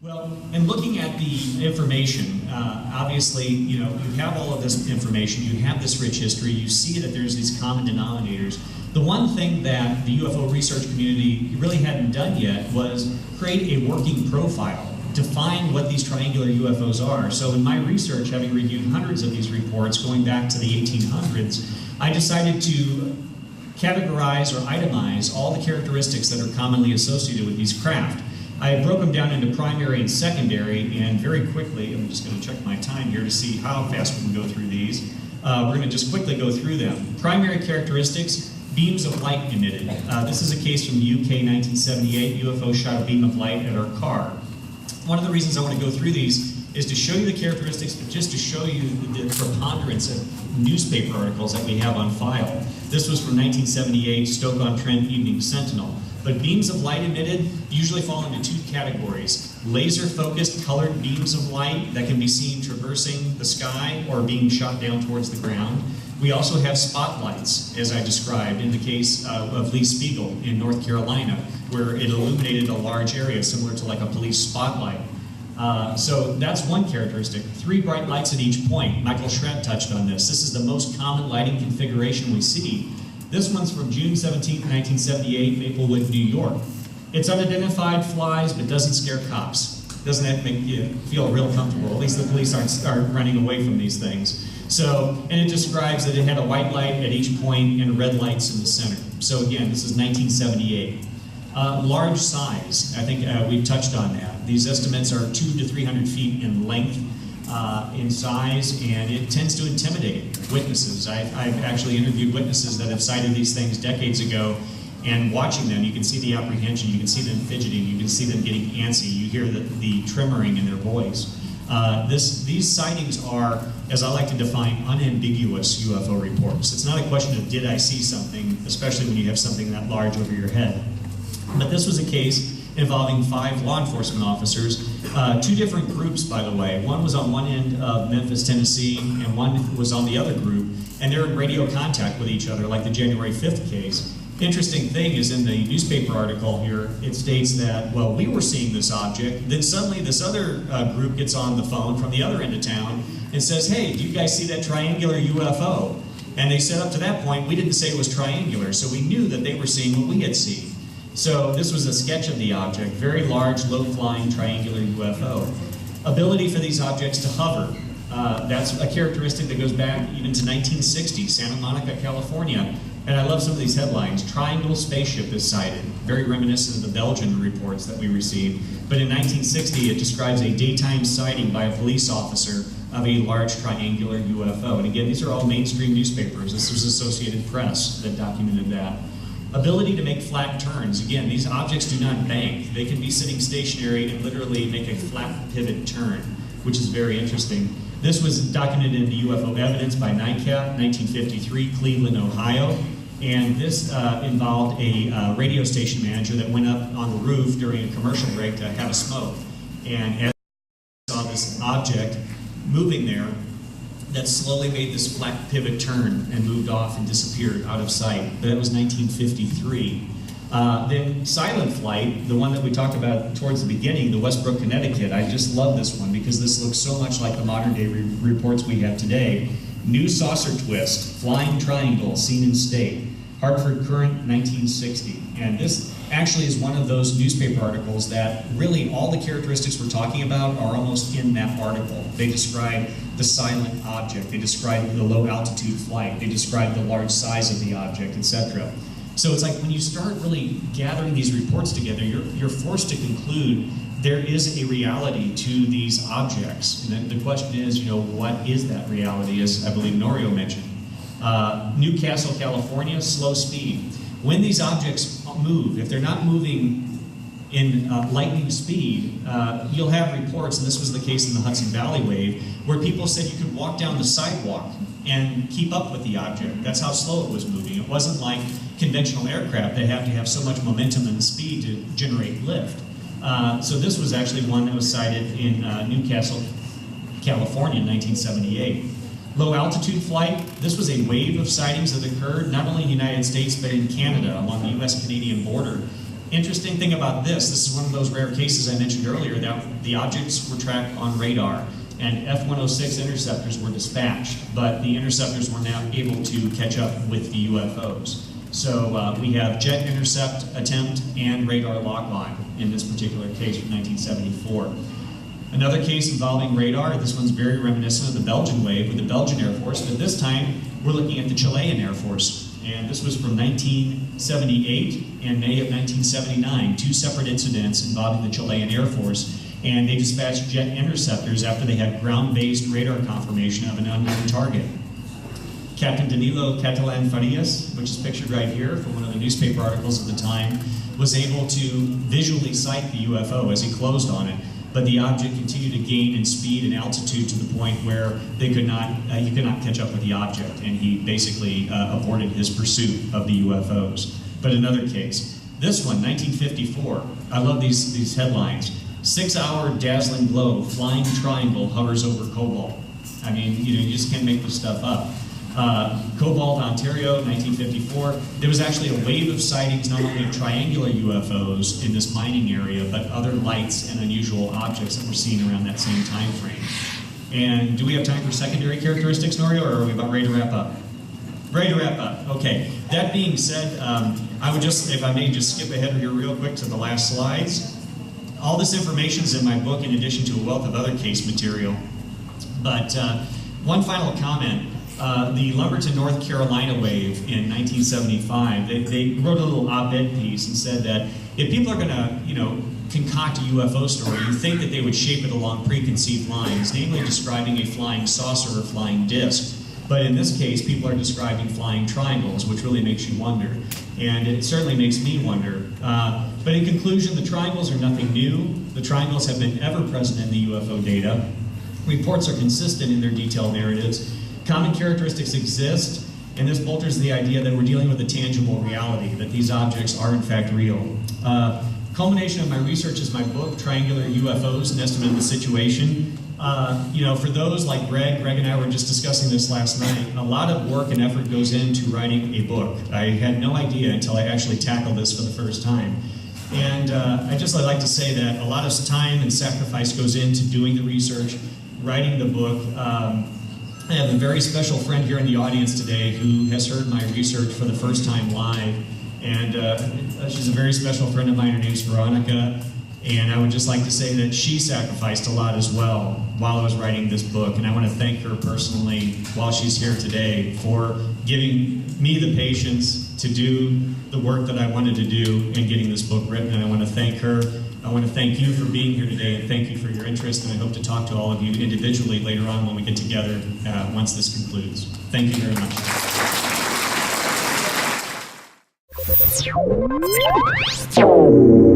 Well, in looking at the information, obviously, you have all of this information, you have this rich history, you see that there's these common denominators. The one thing that the UFO research community really hadn't done yet was create a working profile, define what these triangular UFOs are. So in my research, having reviewed hundreds of these reports going back to the 1800s, I decided to categorize or itemize all the characteristics that are commonly associated with these craft. I broke them down into primary and secondary, and very quickly, I'm just going to check my time here to see how fast we can go through these. We're going to just quickly go through them. Primary characteristics, beams of light emitted. This is a case from the UK 1978. UFO shot a beam of light at our car. One of the reasons I want to go through these is to show you the characteristics, but just to show you the preponderance of newspaper articles that we have on file. This was from 1978, Stoke-on-Trent Evening Sentinel. But beams of light emitted usually fall into two categories. Laser-focused colored beams of light that can be seen traversing the sky or being shot down towards the ground. We also have spotlights, as I described in the case of Lee Spiegel in North Carolina, where it illuminated a large area similar to like a police spotlight. So that's one characteristic. 3 bright lights at each point. Michael Schratt touched on this. This is the most common lighting configuration we see. This one's from June 17, 1978, Maplewood, New York. It's unidentified, flies, but doesn't scare cops. Doesn't that make you feel real comfortable? At least the police aren't running away from these things. So, and it describes that it had a white light at each point and red lights in the center. So again, this is 1978. Large size, I think we've touched on that. These estimates are 200 to 300 feet in length. In size, and it tends to intimidate witnesses. I've actually interviewed witnesses that have cited these things decades ago, and watching them, you can see the apprehension, you can see them fidgeting, you can see them getting antsy, you hear the tremoring in their voice. These sightings are, as I like to define, unambiguous UFO reports. It's not a question of did I see something, especially when you have something that large over your head. But this was a case involving 5 law enforcement officers, 2 different groups, by the way. One was on one end of Memphis, Tennessee, and one was on the other group, and they're in radio contact with each other, like the January 5th case. Interesting thing is in the newspaper article here, it states that, well, we were seeing this object, then suddenly this other group gets on the phone from the other end of town and says, hey, do you guys see that triangular UFO? And they said up to that point, we didn't say it was triangular, so we knew that they were seeing what we had seen. So this was a sketch of the object, very large, low-flying triangular UFO. Ability for these objects to hover. That's a characteristic that goes back even to 1960, Santa Monica, California. And I love some of these headlines. Triangle spaceship is sighted, very reminiscent of the Belgian reports that we received. But in 1960, it describes a daytime sighting by a police officer of a large triangular UFO. And again, these are all mainstream newspapers. This was Associated Press that documented that. Ability to make flat turns. Again, these objects do not bank. They can be sitting stationary and literally make a flat pivot turn, which is very interesting. This was documented in the UFO Evidence by NICAP, 1953, Cleveland, Ohio. And this involved a radio station manager that went up on the roof during a commercial break to have a smoke. And as he saw this object moving there, that slowly made this flat pivot turn and moved off and disappeared out of sight. But that was 1953. Then silent flight, the one that we talked about towards the beginning, the Westbrook, Connecticut. I just love this one because this looks so much like the modern day reports we have today. New saucer twist, flying triangle, seen in state. Hartford Current, 1960. And this actually is one of those newspaper articles that really all the characteristics we're talking about are almost in that article. They describe the silent object, they describe the low altitude flight, they describe the large size of the object, etc. So it's like when you start really gathering these reports together, you're forced to conclude there is a reality to these objects. And then the question is, what is that reality, as I believe Norio mentioned. Newcastle, California, slow speed. When these objects move, if they're not moving in lightning speed, you'll have reports, and this was the case in the Hudson Valley wave, where people said you could walk down the sidewalk and keep up with the object. That's how slow it was moving. It wasn't like conventional aircraft that have to have so much momentum and speed to generate lift. So this was actually one that was sighted in Newcastle, California in 1978. Low altitude flight, this was a wave of sightings that occurred not only in the United States but in Canada along the US-Canadian border. Interesting thing about this is one of those rare cases I mentioned earlier that the objects were tracked on radar, and F-106 interceptors were dispatched, but the interceptors were now able to catch up with the UFOs. So we have jet intercept attempt and radar lock-on in this particular case from 1974. Another case involving radar, this one's very reminiscent of the Belgian wave with the Belgian Air Force, but this time we're looking at the Chilean Air Force. And this was from 1978 and May of 1979, two separate incidents involving the Chilean Air Force, and they dispatched jet interceptors after they had ground-based radar confirmation of an unknown target. Captain Danilo Catalan Farias, which is pictured right here from one of the newspaper articles of the time, was able to visually sight the UFO as he closed on it, but the object continued to gain in speed and altitude to the point where he could not catch up with the object, and he basically aborted his pursuit of the UFOs. But another case, this one, 1954, I love these headlines. 6-hour dazzling glow, flying triangle hovers over Cobalt. I mean, you just can't make this stuff up. Cobalt, Ontario, 1954. There was actually a wave of sightings not only of triangular UFOs in this mining area, but other lights and unusual objects that were seen around that same time frame. And do we have time for secondary characteristics, Norio, or are we about ready to wrap up? Ready to wrap up. Okay. That being said, I would just, if I may, just skip ahead here real quick to the last slides. All this information is in my book in addition to a wealth of other case material. But one final comment. The Lumberton, North Carolina wave in 1975, they wrote a little op-ed piece and said that if people are going to, concoct a UFO story, you think that they would shape it along preconceived lines, namely describing a flying saucer or flying disc. But in this case, people are describing flying triangles, which really makes you wonder. And it certainly makes me wonder. But in conclusion, the triangles are nothing new. The triangles have been ever present in the UFO data. Reports are consistent in their detailed narratives. Common characteristics exist, and this bolsters the idea that we're dealing with a tangible reality, that these objects are in fact real. Culmination of my research is my book, Triangular UFOs, An Estimate of the Situation. For those like Greg and I were just discussing this last night, a lot of work and effort goes into writing a book. I had no idea until I actually tackled this for the first time. And I'd like to say that a lot of time and sacrifice goes into doing the research, writing the book. I have a very special friend here in the audience today who has heard my research for the first time live, and she's a very special friend of mine. Her name's Veronica, and I would just like to say that she sacrificed a lot as well while I was writing this book, and I want to thank her personally while she's here today for giving me the patience to do the work that I wanted to do in getting this book written, and I want to thank her. I want to thank you for being here today, and thank you for your interest, and I hope to talk to all of you individually later on when we get together once this concludes. Thank you very much.